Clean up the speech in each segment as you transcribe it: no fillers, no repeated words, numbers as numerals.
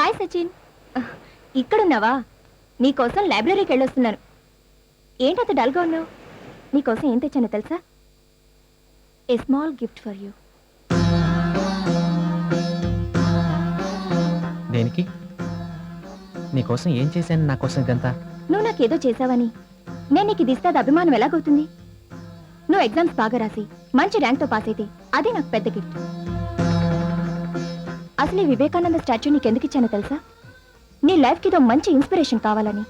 Hi Sachin. ఇక్కడున్నావా? నీకోసం లైబ్రరీకి వెళ్ళొస్తున్నాను. ఏంటంత డల్గా ఉన్నావు? నీకోసం ఏం తెచ్చానో తెలుసా? A small gift for you. దేనికి? నీకోసం ఏం చేశాను? నా కోసం ఇదంతా? నువ్వు నాకేదో చేసావని నేను నీకు ఇది ఇస్తే అది అభిమానం ఎలాగవుతుంది? నువ్వు ఎగ్జామ్స్ బాగా రాసి మంచి ర్యాంక్తో పాస్ అయితే అదే నాకు పెద్ద గిఫ్ట్. అసలు ఈ వివేకానంద స్టాచ్యూ నీకెందుకు ఇచ్చానో తెలుసా? నీ లైఫ్కి ఇదో మంచి ఇన్స్పిరేషన్ కావాలని.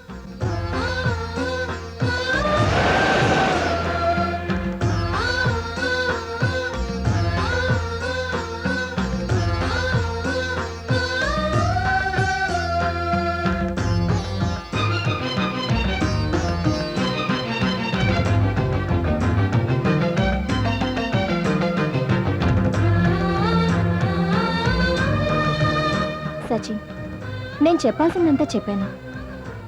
సచిన్, నేను చెప్పాల్సిందంతా చెప్పాను.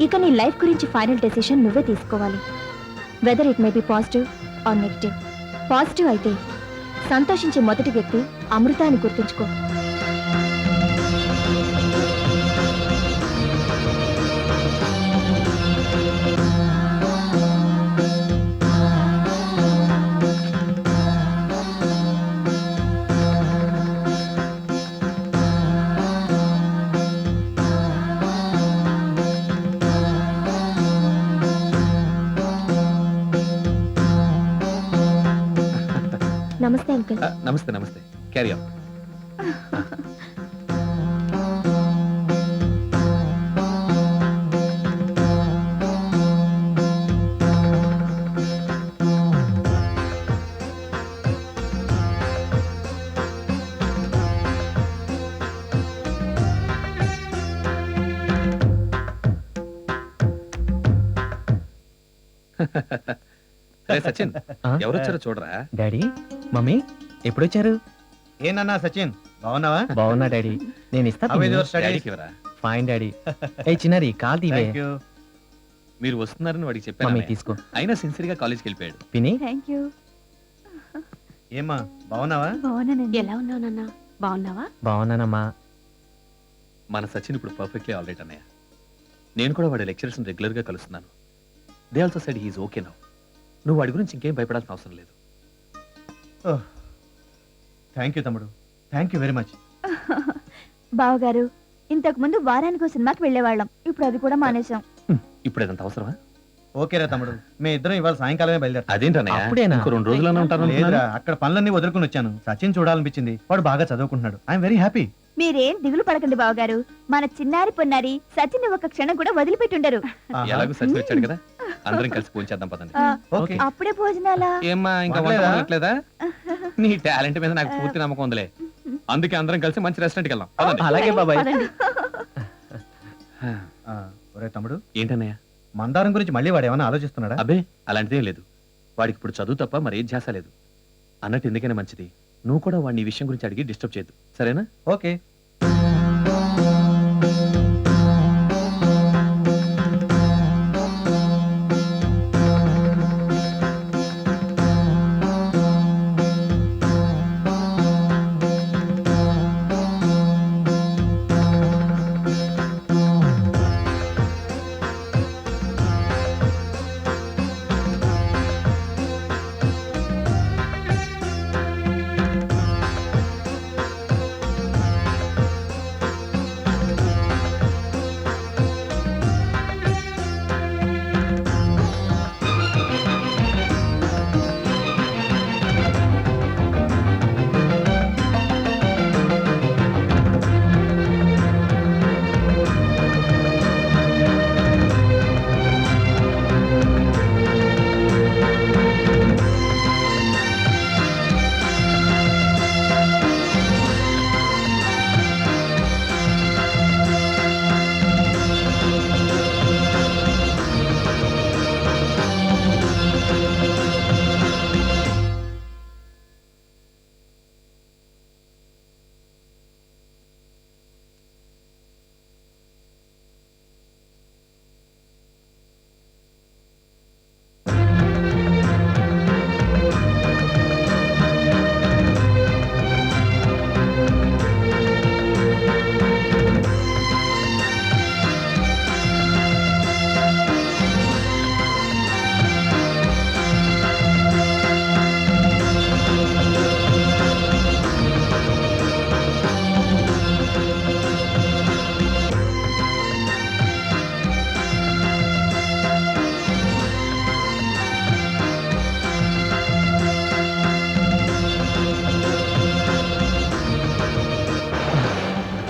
ఇక నీ లైఫ్ గురించి ఫైనల్ డెసిషన్ నువ్వే తీసుకోవాలి. Whether it may be positive or negative. Positive అయితే సంతోషించే మొదటి వ్యక్తి అమృత అని గుర్తుంచుకో. నమస్తే అంకుల్. నమస్తే నమస్తే. Carry on. సచిన్, ఎవరొచ్చారో చూడరా. డాడీ, మమ్మీ ఎప్పుడొచ్చారు? ఏనన్నా సచిన్, బాగున్నావా? బాగున్నా డాడీ. నేను ఇస్తా. How is your studies? డాడీకి ఇవ్వరా? Fine daddy. ఏ చిన్నారి కాల్ తీవే. Thank you. మీరు వస్తున్నారని వాడికి మమ్మీ చెప్పాను. తీసుకో. అయినా సిన్సియర్ గా కాలేజ్కి వెళ్ళిపోయాడు. పిని థ్యాంక్ యూ. ఏమ్మా బాగున్నావా? బాగున్నానండి. ఎలా ఉన్నావు నాన్న? బాగున్నావా? బాగున్నానమ్మా. మన సచిన్ ఇప్పుడు పర్ఫెక్ట్లీ ఆల్రైట్ అన్నయ్య. నేను కూడా వాడి లెక్చరర్స్ రెగ్యులర్ గా కలుస్తున్నాను. They also said he is okay now. నువ్వు వాడి గురించి ఇంకేం భయపడాల్సిన అవసరం లేదు. థ్యాంక్ యూ తమ్ముడు, థ్యాంక్ యూ వెరీ మచ్. బావగారు, ఇంతకు ముందు వారానికి సినిమాకి వెళ్ళేవాళ్ళం. ఇప్పుడు అది కూడా మానేశాం. ఇప్పుడు అదంత అవసరమా? ఓకేరా తమ్ముడు, మీ ఇద్దరం ఇవాళ సాయంకాలమే బయలుదేరా. అదేంటన్నయ్య? అప్పుడేనా? ఇంకో 2 రోజులన్నా ఉంటాను. లేదురా, అక్కడ పనులన్నీ వదులుకుని వచ్చాను. సచిన్ చూడాలనిపించింది. వాడు బాగా చదువుకుంటున్నాడు. I'm very happy. మీరేం దిగులు పడకండి బావగారు. మన చిన్నారి పొన్నారి సచిన్ ఒక క్షణం కూడా వదిలిపెట్టుండరు. ఎలాగో సచిన్ వచ్చాడు కదా, అందరం కలిసి ఫోన్ చేద్దాం పదండి. ఓకే. అప్పుడే భోజనాలా? ఏమ్మా ఇంకా వంట వండలేదా? మొదలెట్లేదా? నీ టాలెంట్ మీద నాకు పూర్తి నమ్మకం ఉందిలే. అందుకే అందరం కలిసి మంచి రెస్టారెంట్కి వెళ్దాం. పదండి. అలాగే బాబాయ్. పదండి. ఒరే తమ్ముడు, ఏంటన్నయ్య? మందారం గురించి మళ్ళీ వాడు ఏమైనా ఆలోచిస్తున్నాడా? అబ్బే అలాంటిదే లేదు. వాడికి ఇప్పుడు చదువు తప్ప మరే ధ్యాస లేదు. అన్నట్టు ఎందుకైనా మంచిది, నువ్వు కూడా వాడిని ఈ విషయం గురించి అడిగి డిస్టర్బ్ చేయద్దు, సరేనా? ఓకే.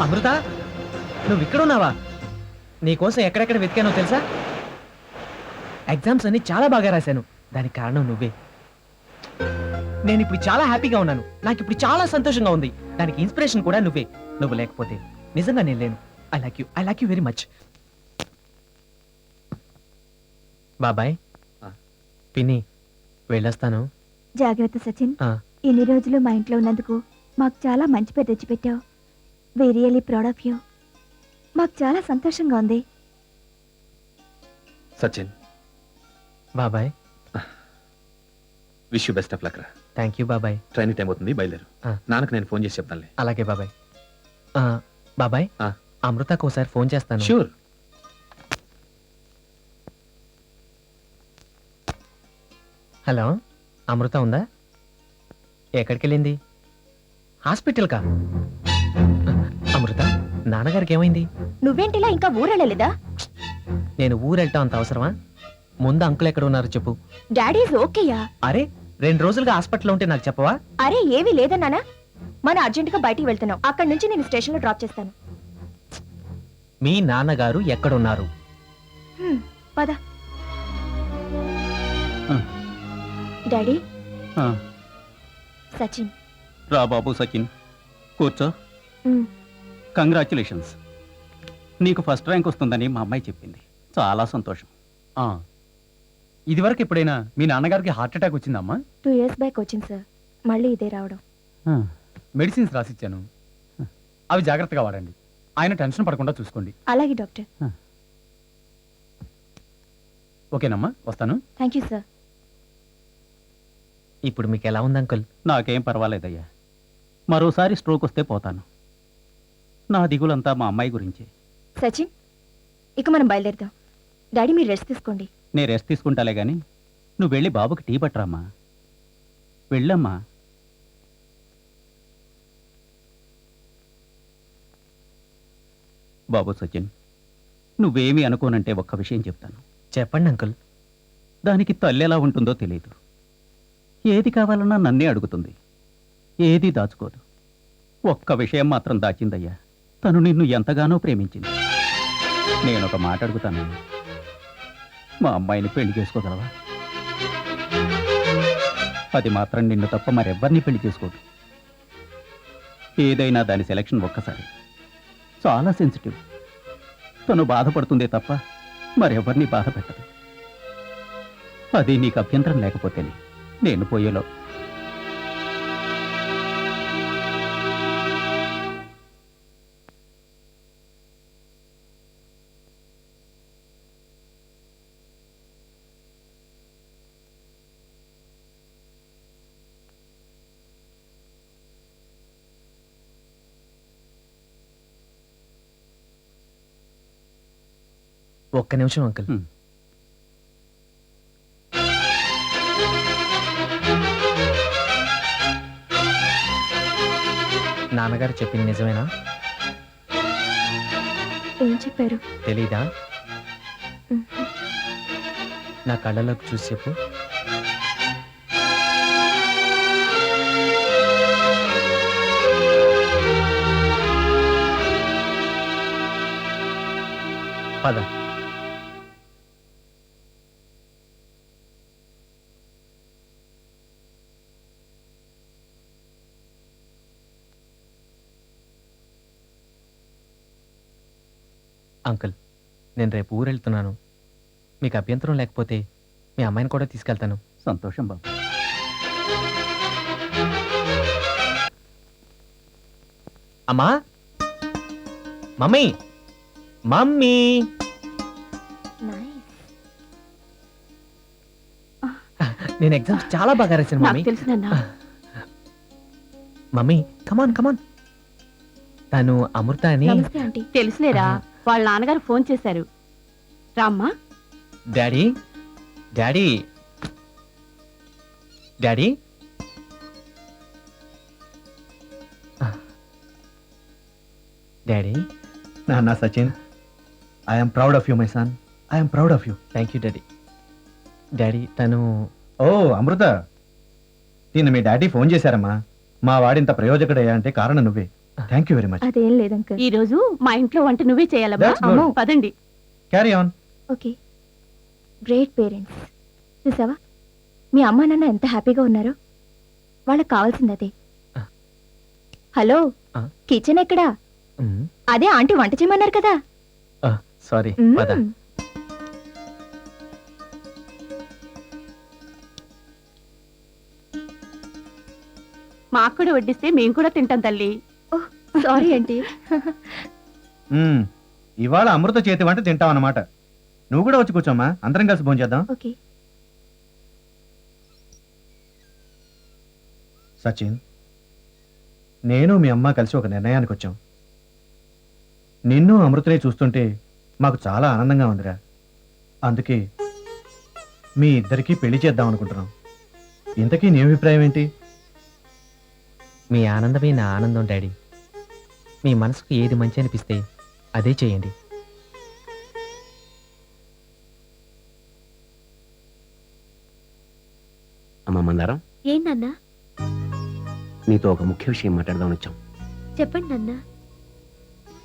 అమృత నువ్వు ఇక్కడ ఉన్నావా? నీకోసం ఎక్కడెక్కడ వెతికానో తెలుసా? ఎగ్జామ్స్ అన్ని చాలా బాగా రాశాను. దానికి కారణం నువ్వే. నేను ఇప్పుడు చాలా హ్యాపీగా ఉన్నాను. నాకు ఇప్పుడు చాలా సంతోషంగా ఉంది. దానికి ఇన్స్పిరేషన్ కూడా నువ్వే. నువ్వు లేకపోతే నిజంగా నేను లేను. I like you very much. బాబాయ్ ఆ. పిన్ని వెళ్ళొస్తాను. జాగ్రత్త సచిన్. ఆ. ఇన్ని రోజులు మా ఇంట్లో ఉన్నందుకు మాకు చాలా మంచి పేరు తెచ్చిపెట్టావు. We really proud of you. మాకు చాలా సంతోషంగా ఉంది. సచిన్, బాబాయ్ wish you best of luck రా. థ్యాంక్ యూ బాబాయ్. ట్రైనింగ్ టైం అవుతుంది, బయలుదేరు. ఆ. నాన్నకు నేను ఫోన్ చేసి చెప్తానులే. అలాగే బాబాయ్. బాబాయ్ ఆ. అమృతకు ఒకసారి ఫోన్ చేస్తాను. షూర్. హలో, అమృత ఉందా? ఎక్కడికి వెళ్ళింది? హాస్పిటల్కా? అమృత, నాన్నగారికి ఏమైంది? నువ్వేంటిలా ఇంకా ఊరెళ్ళలేదా? నేను ఊరెళ్ళటం అంత అవసరమా? ముందు అంకుల్ ఎక్కడ ఉన్నారు చెప్పు. డాడీ ఈజ్ ఓకేయా? అరే 2 రోజులుగా హాస్పిటల్లో ఉంటే నాకు చెప్పవా? అరే ఏమీ లేదన్నానా? మన అర్జెంటుగా బయటికి వెళ్తున్నాం. అక్కడి నుంచి నేను స్టేషన్లో డ్రాప్ చేస్తాను. మీ నాన్నగారు ఎక్కడున్నారు? పద. డాడీ, సచిన్. రా బాబు సచిన్, కూర్చో. కంగ్రాచులేషన్స్, నీకు ఫస్ట్ ర్యాంక్ వస్తుందని మా అమ్మాయి చెప్పింది. చాలా సంతోషం. ఇదివరకు ఎప్పుడైనా మీ నాన్నగారికి హార్ట్ అటాక్ వచ్చిందమ్మా? 2 years బ్యాక్ వచ్చింది సార్. మళ్ళీ ఇదే రావడం. మెడిసిన్స్ రాసిచ్చాను, అవి జాగ్రత్తగా వాడండి. ఆయన టెన్షన్ పడకుండా చూసుకోండి. అలాగే డాక్టర్. ఓకేనమ్మా, వస్తాను. Thank you sir. ఇప్పుడు మీకు ఎలా ఉంది అంకుల్? నాకేం పర్వాలేదయ్యా. మరోసారి స్ట్రోక్ వస్తే పోతాను. నా దిగులంతా మా అమ్మాయి గురించే. సచిన్, ఇక మనం బయలుదేరుదాం. డాడీ మీరు రెస్ట్ తీసుకోండి. నేను రెస్ట్ తీసుకుంటాలే గాని నువ్వు వెళ్ళి బాబుకి టీ పట్టరామ్మా. వెళ్ళమ్మా. బాబు సచిన్, నువ్వేమీ అనుకోనంటే ఒక్క విషయం చెప్తాను. చెప్పండి అంకుల్. దానికి తల్లి ఎలా ఉంటుందో తెలియదు. ఏది కావాలన్నా నన్నే అడుగుతుంది, ఏదీ దాచుకోదు. ఒక్క విషయం మాత్రం దాచిందయ్యా. తను నిన్ను ఎంతగానో ప్రేమించింది. నేనొక మాట అడుగుతాను, మా అమ్మాయిని పెళ్లి చేసుకోగలవా? అది మాత్రం నిన్ను తప్ప మరెవ్వరిని పెళ్లి చేసుకోదు. ఏదైనా దాని సెలక్షన్ ఒక్కసారి. చాలా సెన్సిటివ్. తను బాధపడుతుందే తప్ప మరెవరిని బాధ పెట్టదు. అది నీకు అభ్యంతరం లేకపోతేనే నేను పోయేలో. ఒక్క నిమిషం అంకుల్. నాన్నగారు చెప్పింది నిజమేనా? ఏం చెప్పారు? తెలీదా? నా కళ్ళలోకి చూసి చెప్పు. పద. అంకుల్, నేను రేపు ఊరెళ్తున్నాను. మీకు అభ్యంతరం లేకపోతే మీ అమ్మాయిని కూడా తీసుకెళ్తాను. సంతోషం బాబు. అమ్మా, మమ్మీ, మమ్మీ. నేను ఎగ్జామ్స్ చాలా బాగా రాశాను మమ్మీ. నాకు తెలుసు నాన్న. మమ్మీ కమాన్ కమాన్. తను అమృత అని. నమస్తే ఆంటీ. తెలుసులేరా, వాళ్ళ నాన్నగారు ఫోన్ చేశారు. రామ్మా. Daddy daddy daddy daddy. నాన్న Sachin, I'm proud of you my son. I'm proud of you. Thank you daddy. Daddy తను. ఓ అమృత, నిన్న మీ డాడీ ఫోన్ చేశారమ్మా. మా వాడింత ప్రయోజకుడయ్యా అంటే కారణం నువ్వే. Thank you very much. అదేం లేదు అంకుల్. ఈ రోజు మా ఇంట్లో వంట నువ్వే చేయాలమ్మా. That's good. అమ్మో, పదండి. Carry on. Okay, great parents. చూసావా మీ అమ్మా నాన్న ఎంత హ్యాపీగా ఉన్నారో? వాళ్ళకి కావాల్సింది అదే. హలో, కిచెన్ ఎక్కడా? అదే ఆంటీ వంట చేయమన్నారు కదా. సారీ. మ్మ్. మాకు కూడా వడ్డిస్తే మేము కూడా తింటాం తల్లి. ఓహ్, సారీ ఆంటీ. ఇవాళ అమృత చేతి వంట తింటాం అన్నమాట. నువ్వు కూడా వచ్చి కూర్చోమ్మా, అందరం కలిసి భోంచేద్దాం. ఓకే. సచిన్, నేను మీ అమ్మ కలిసి ఒక నిర్ణయానికి వచ్చాం. నిన్ను అమృతనే చూస్తుంటే మాకు చాలా ఆనందంగా ఉందిరా. అందుకే మీ ఇద్దరికీ పెళ్లి చేద్దాం అనుకుంటున్నాం. ఇంతకీ నీ అభిప్రాయం ఏంటి? మీ ఆనందమే నా ఆనందం డాడీ. మీ మనసుకు ఏది మంచి అనిపిస్తే అదే చేయండి. అమ్మ మందారం, ఏంటన్నా? నీతో ఒక ముఖ్య విషయం మాట్లాడదామని వచ్చాం. చెప్పండి నాన్న.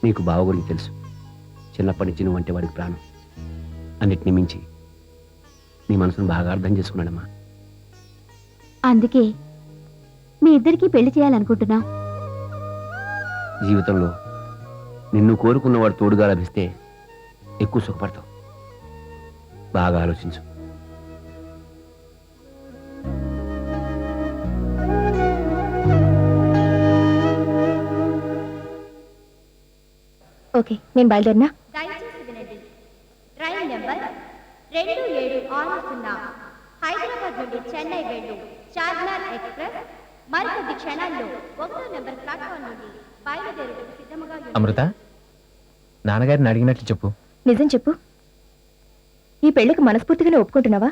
నీకు బావ గురించి తెలుసు. చిన్నప్పటి నుంచి నువ్వంటే వాడికి ప్రాణం. అన్నిటిని మించి నీ మనసును బాగా అర్థం చేసుకున్నాడమ్మా. అందుకే మీ ఇద్దరికి పెళ్లి చేయాలనుకుంటున్నా. జీవితంలో నిన్ను కోరుకున్నవాడు తోడుగా లభిస్తే ఎక్కువ సుఖపడతావు. బాగా ఆలోచించు. ఓకే, నేను బయలుదేరినా? దయచేసి వినండి. రైలు నెంబర్ 2760 హైదరాబాద్ నుండి చెన్నై వెళ్ళు చార్మినార్ ఎక్స్ప్రెస్ మరికొద్ది క్షణాల్లో 1వ నెంబర్ ప్లాట్ఫామ్ నుండి బయలుదేరుటకు సిద్ధముగా ఉంది. అమృత, నాన్నగారిని అడిగినట్లు చెప్పు. నిజం చెప్పు, ఈ పెళ్లికి మనస్ఫూర్తిగానే ఒప్పుకుంటున్నావా?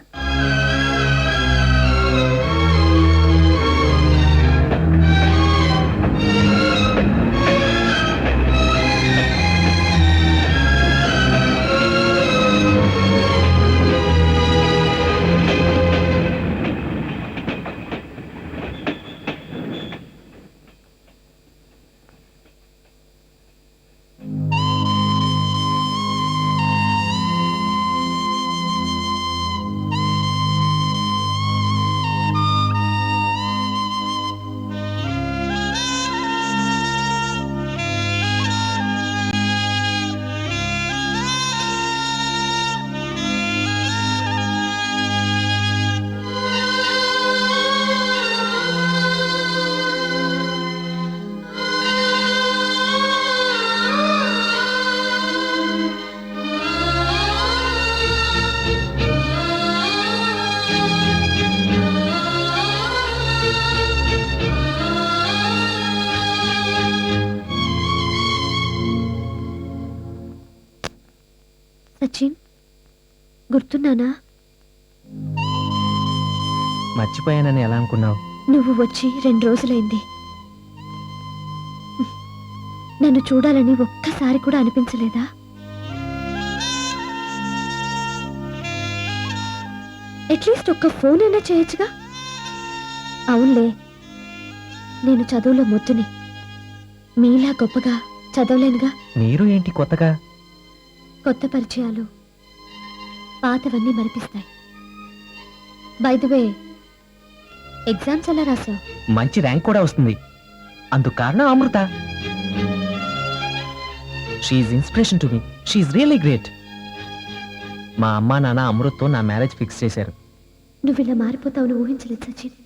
సచిన్, గుర్తున్నానా? మర్చిపోయానని ఎలా అనుకున్నావు? నువ్వు వచ్చి 2 రోజులైంది. నన్ను చూడాలని ఒక్కసారి కూడా అనిపించలేదా? అట్లీస్ట్ ఒక్క ఫోన్ అయినా చేయొచ్చుగా. అవునులే, నేను చదువులో మొద్దుని. మీలా గొప్పగా చదవలేనుగా. మీరు ఏంటి కొత్తగా? కొత్త పరిచయాలు పాతవన్నీ మరిపిస్తాయి. బై ది వే, ఎగ్జామ్స్ ఎలా రాసావు? మంచి ర్యాంక్ కూడా వస్తుంది. అందుకు కారణం Amrita. She's inspiration to me. She's really great. మా అమ్మా నాన్న అమృత్తో నా మ్యారేజ్ ఫిక్స్ చేశారు. నువ్వు ఇలా మారిపోతావుని ఊహించలేదు సచిన్.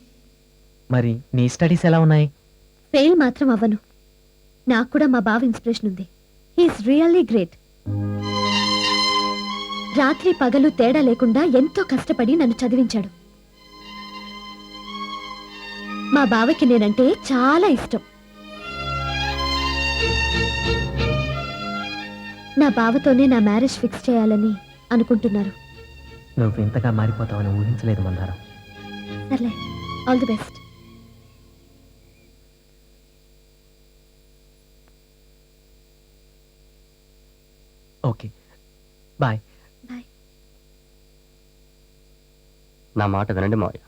మరి నీ స్టడీస్ ఎలా ఉన్నాయి? ఫెయిల్ మాత్రం అవ్వను. నాకు కూడా మా బావ ఇన్స్పిరేషన్ ఉంది. He is really great. రాత్రి పగలు తేడా లేకుండా ఎంతో కష్టపడి నన్ను చదివించాడు. మా బావకి నేనంటే చాలా ఇష్టం. నా బావతోనే నా మ్యారేజ్ ఫిక్స్ చేయాలని అనుకుంటున్నారు. నువ్వు ఇంతగా మారిపోతావని ఊహించలేదు మందారం. సర్లే, all the best. Okay, bye. Bye. నా మాట వినండి మావయ్య.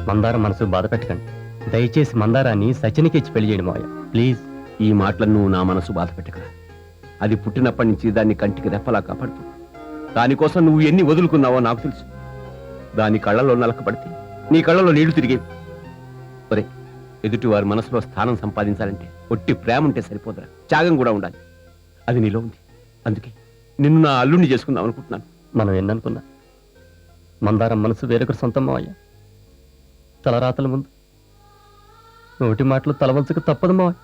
మందారం మనసు బాధ పెట్టకండి. దయచేసి మందారాన్ని సచిన్కి ఇచ్చి పెళ్లి చేయండి మావయ్య, ప్లీజ్. ఈ మాటలను నువ్వు నా మనసు బాధ పెట్టకరా. అది పుట్టినప్పటి నుంచి దాన్ని కంటికి రెప్పలా కాపాడుతూ దానికోసం నువ్వు ఎన్ని వదులుకున్నావో నాకు తెలుసు. దాని కళ్ళలో నలకపడితే నీ కళ్ళలో నీళ్లు తిరిగేవి. ఒరే, ఎదుటి వారి మనసులో స్థానం సంపాదించాలంటే ఒట్టి ప్రేమ ఉంటే సరిపోదురా, త్యాగం కూడా ఉండాలి. అది నీలో ఉంది. అందుకే నిన్ను నా అల్లుణ్ణి చేసుకుందాం అనుకుంటున్నాను. మనం ఎన్ననుకున్నా మందారం మనసు వేరొకరు సొంతం మావయ్య. తలరాతల ముందు నోటి మాటలు తలవంచకు తప్పదు మావయ్య.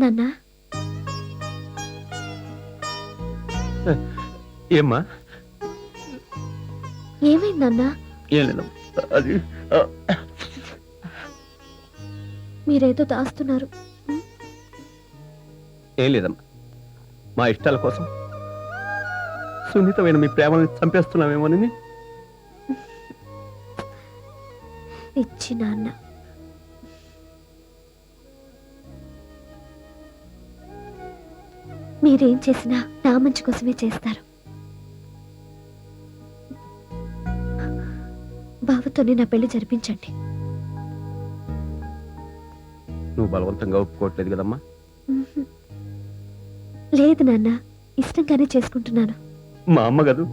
నాన్న, ఏమ్మా? ఏమైందన్నా? ఏం లేదు. అది మీరేదో దాస్తున్నారు. ఏం లేదమ్మా, మా ఇష్టాల కోసం సున్నితమైన మీ ప్రేమని చంపేస్తున్నామేమోనని. ఇచ్చి నాన్న. మీరేం చేసినా నా మంచి కోసమే చేస్తారు. బావతోనే నా పెళ్లి జరిపించండి. నువ్వు బలవంతంగా ఒప్పుకోవట్లేదు కదమ్మా? లేదు నాన్న, ఇష్టంగానే చేసుకుంటున్నాను. మా అమ్మ కదూ.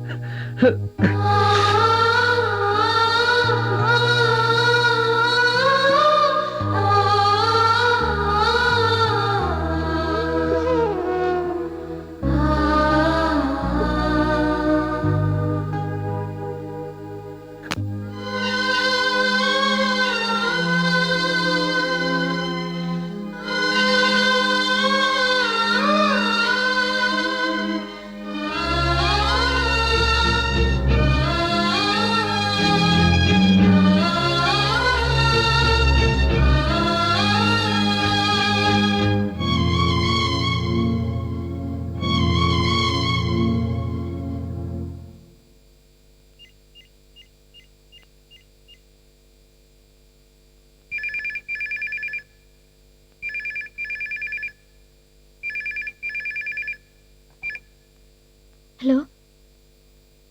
హలో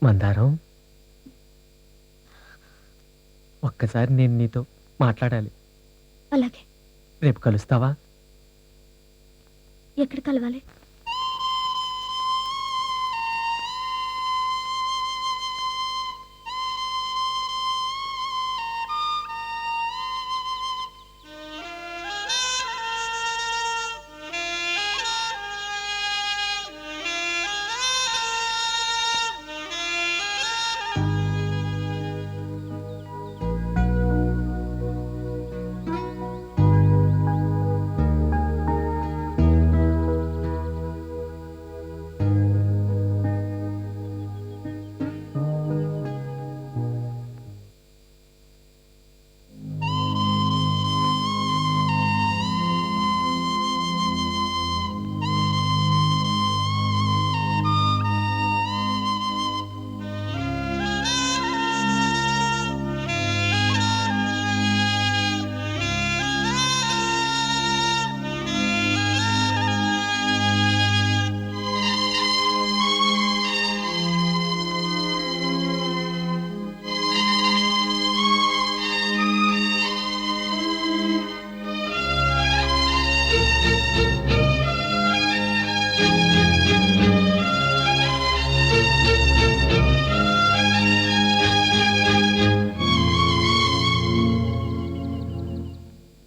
మందారం, ఒక్కసారి నేను నీతో మాట్లాడాలి. అలాగే. రేపు కలుస్తావా? ఎక్కడ కలవాలి?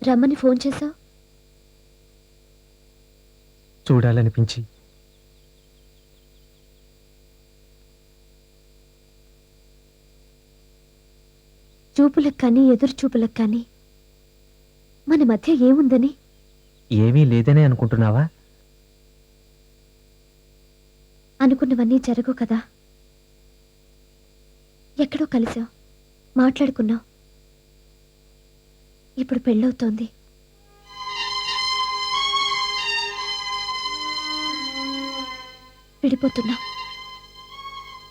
రమ్మని ఫోన్ చేశావు? చూడాలనిపించి. చూపులకు కానీ ఎదురు చూపులకు కానీ మన మధ్య ఏముందని? ఏమీ లేదనే అనుకుంటున్నావా? అనుకున్నవన్నీ జరగవు కదా. ఎక్కడో కలిసావు, మాట్లాడుకున్నావు. ఇప్పుడు పెళ్ళవుతోంది. విడిపోతున్నా.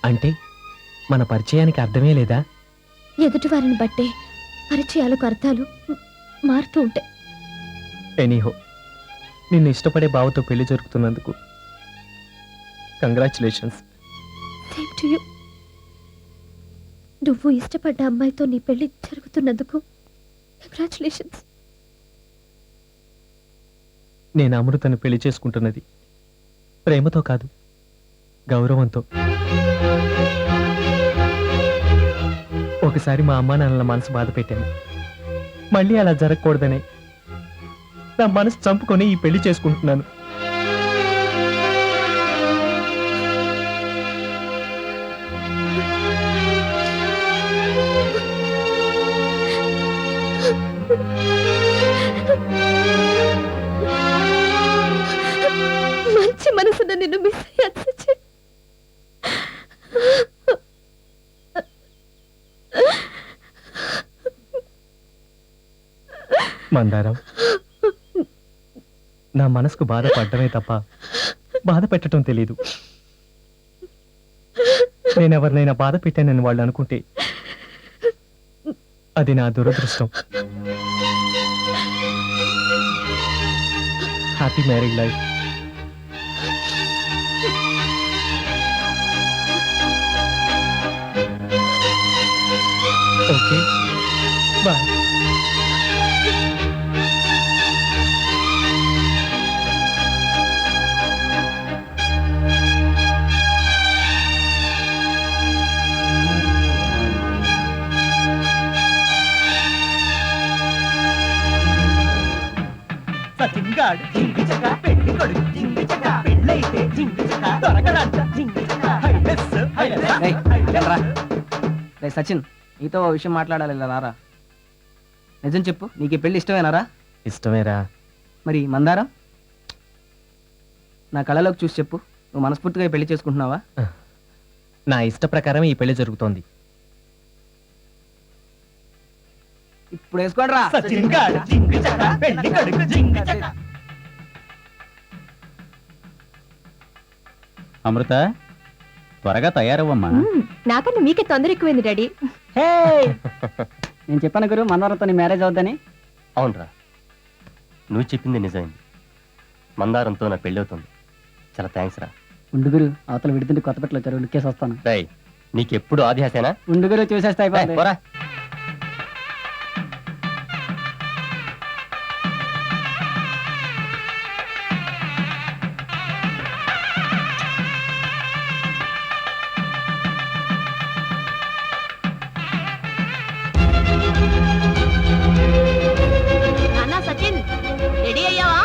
అంటే మన పరిచయానికి అర్థమే లేదా? ఎదుటివారిని బట్టే పరిచయాలకు అర్థాలు మారుతూ ఉంటాయి. ఎనీహో, నిన్ను ఇష్టపడే బావతో పెళ్లి జరుగుతున్నందుకు కంగ్రాచులేషన్స్. Same to you. నువ్వు ఇష్టపడ్డ అమ్మాయితో నీ పెళ్లి జరుగుతున్నందుకు కంగ్రాచులేషన్స్. నేను అమృతను పెళ్లి చేసుకుంటున్నది ప్రేమతో కాదు, గౌరవంతో. ఒకసారి మా అమ్మా నాన్నల మనసు బాధ పెట్టాను. మళ్ళీ అలా జరగకూడదనే నా మనసు చంపుకొని ఈ పెళ్లి చేసుకుంటున్నాను. మంచి మనసున నిన్ను మిస్ అయ్యాను సచిన్. మందారం, నా మనసుకు బాధపడటమే తప్ప బాధ పెట్టడం తెలీదు. నేనెవరినైనా బాధ పెట్టానని వాళ్ళు అనుకుంటే అది నా దురదృష్టం. Happy married life. Okay, bye. Sachin గాడు జింగిచక పెళ్లి కొడుకు జింగిచక పెళ్ళైతే జింగిచక దొరకడంట జింగిచక హైలెస్ రే సచిన్, నీతో ఓ విషయం మాట్లాడాలి, ఇలా రారా. నిజం చెప్పు, నీకు ఈ పెళ్లి ఇష్టమేనారా? ఇష్టమేరా. మరి మందారం, నా కళలోకి చూసి చెప్పు, నువ్వు మనస్ఫూర్తిగా ఈ పెళ్లి చేసుకుంటున్నావా? నా ఇష్ట ప్రకారం ఈ పెళ్లి జరుగుతోంది. ఇప్పుడు వేసుకోండి రా. సచిన్ గాడు జింగిచక పెళ్లి కొడుకు జింగిచక. అమృత, త్వరగా తయారవ్వమ్మా. నాకన్నా మీకే తొందర ఎక్కువైంది డాడీ. నేను చెప్పాను గురు, మందారంతో నీ మ్యారేజ్ అవుద్దని. అవునరా, నువ్వు చెప్పింది నిజమైంది. మందారంతో నా పెళ్ళి అవుతుంది. చాలా థ్యాంక్స్ రా. ఉండు గురు, అవతల విడుతుంటే కొత్త పెట్టలు వచ్చారు, లుక్కేసి వస్తాను. రై, నీకెప్పుడు ఆదిహాసేనా? ఉండు గురు, చూసేస్తే అయిపోయింది. పోరా. నాన్న సచిన్, రెడీ అయ్యావా?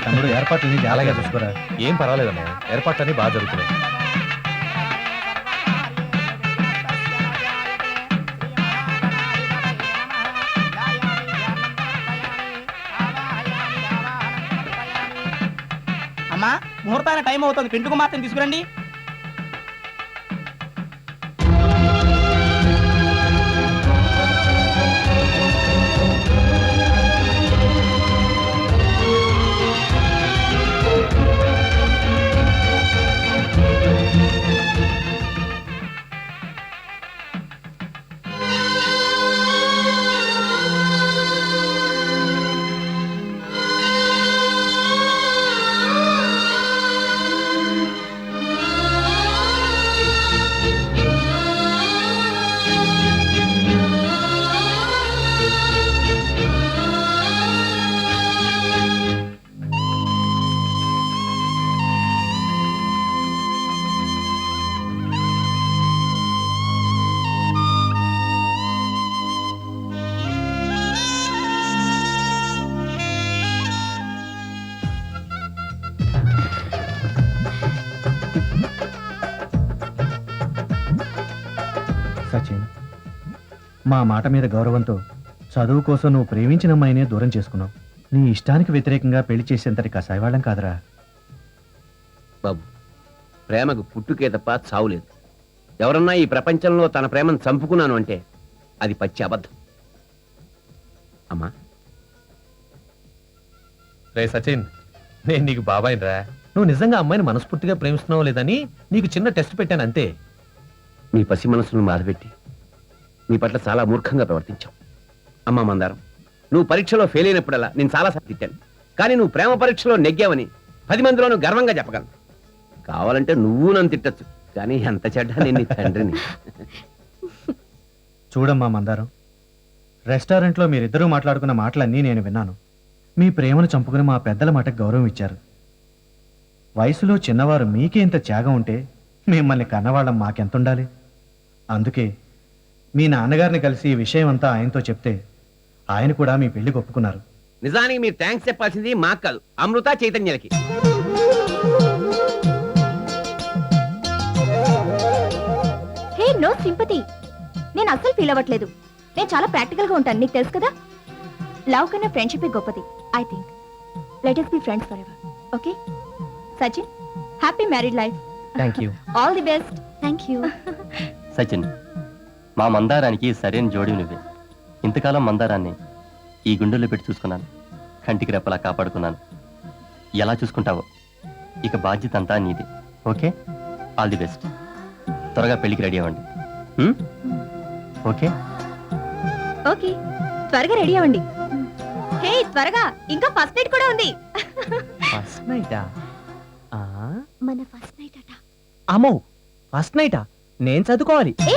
తమ్ముడు, ఏర్పాట్లన్నీ జాగ్రత్తగా చూసుకోరా. ఏం పర్వాలేదన్నయ్య, ఏర్పాట్లన్నీ బాగా జరుగుతున్నాయి. అమ్మా, ముహూర్తానికి టైం అవుతుంది, పిండుకు మాత్రం తీసుకురండి. మా మాట మీద గౌరవంతో చదువు కోసం నువ్వు ప్రేమించిన అమ్మాయినే దూరం చేసుకున్నావు. నీ ఇష్టానికి వ్యతిరేకంగా పెళ్లి చేసేంతటి కసాయవాళ్ళం కాదురా. బాబు, ప్రేమకు పుట్టుకే తప్ప చావులేదు. ఎవరన్నా ఈ ప్రపంచంలో తన ప్రేమను చంపుకున్నాను అంటే అది పచ్చి అబద్ధం. అమ్మా, రే సచిన్, నేను నీకు బాబాయ్ రా. నువ్వు నిజంగా అమ్మాయిని మనస్ఫూర్తిగా ప్రేమిస్తున్నావు లేదని నీకు చిన్న టెస్ట్ పెట్టాను అంతే. నీ పసి మనసును బాధపెట్టి నీ పట్ల చాలా మూర్ఖంగా ప్రవర్తించావు. అమ్మా మందారం, నువ్వు పరీక్షలో ఫెయిల్ అయినప్పుడల్లా నేను చాలాసార్లు తిట్టాను. కానీ నువ్వు ప్రేమ పరీక్షలో నెగ్గావని 10 మందిలోనూ గర్వంగా చెప్పగలను. కావాలంటే నువ్వు నన్ను తిట్టచ్చు, కానీ ఎంత చెడ్డ నేను నీ తండ్రిని. చూడమ్మా మందారం, రెస్టారెంట్లో మీరిద్దరూ మాట్లాడుకున్న మాటలన్నీ నేను విన్నాను. మీ ప్రేమను చంపుకుని మా పెద్దల మాటకు గౌరవం ఇచ్చారు. వయసులో చిన్నవారు మీకే ఇంత త్యాగం ఉంటే మిమ్మల్ని కన్నవాళ్ళం మాకెంతుండాలి? అందుకే మీ నాన్నగారిని కలిసి ఈ విషయం అంతా ఆయనతో చెప్తే ఆయన కూడా మీ పెళ్లికి ఒప్పుకున్నారు. నిజానికి మీరు థ్యాంక్స్ చెప్పాల్సింది మాకు కాదు, అమృత చైతన్యలకి. హే, నో సింపతి. నేను అస్సలు ఫీల్ అవ్వట్లేదు. నేను చాలా ప్రాక్టికల్ గా ఉంటాను, నీకు తెలుసు కదా. లవ్ కన్నా ఫ్రెండ్షిప్ గొప్పది. I think let us be friends for ever. Okay Sachin, happy married life. Thank you. All the best. Thank you. Sachin, మా మందారానికి సరైన జోడి నువ్వే. ఇంతకాలం మందారాన్ని ఈ గుండెల్లో పెట్టి చూసుకున్నాను, కంటికి రెప్పలా కాపాడుకున్నాను. ఎలా చూసుకుంటావో ఇక బాధ్యత అంతా నీదే. Okay, all the best. త్వరగా పెళ్లికి రెడీ అవ్వండి. ఓకే ఓకే, త్వరగా రెడీ అవ్వండి. హే త్వరగా, ఇంకా ఫస్ట్ నైట్ కూడా ఉంది. ఫస్ట్ నైటా? మన ఫస్ట్ నైట్ అట. అమ్మో, ఫస్ట్ నైటా? నేను చదువుకోవాలి. ఏ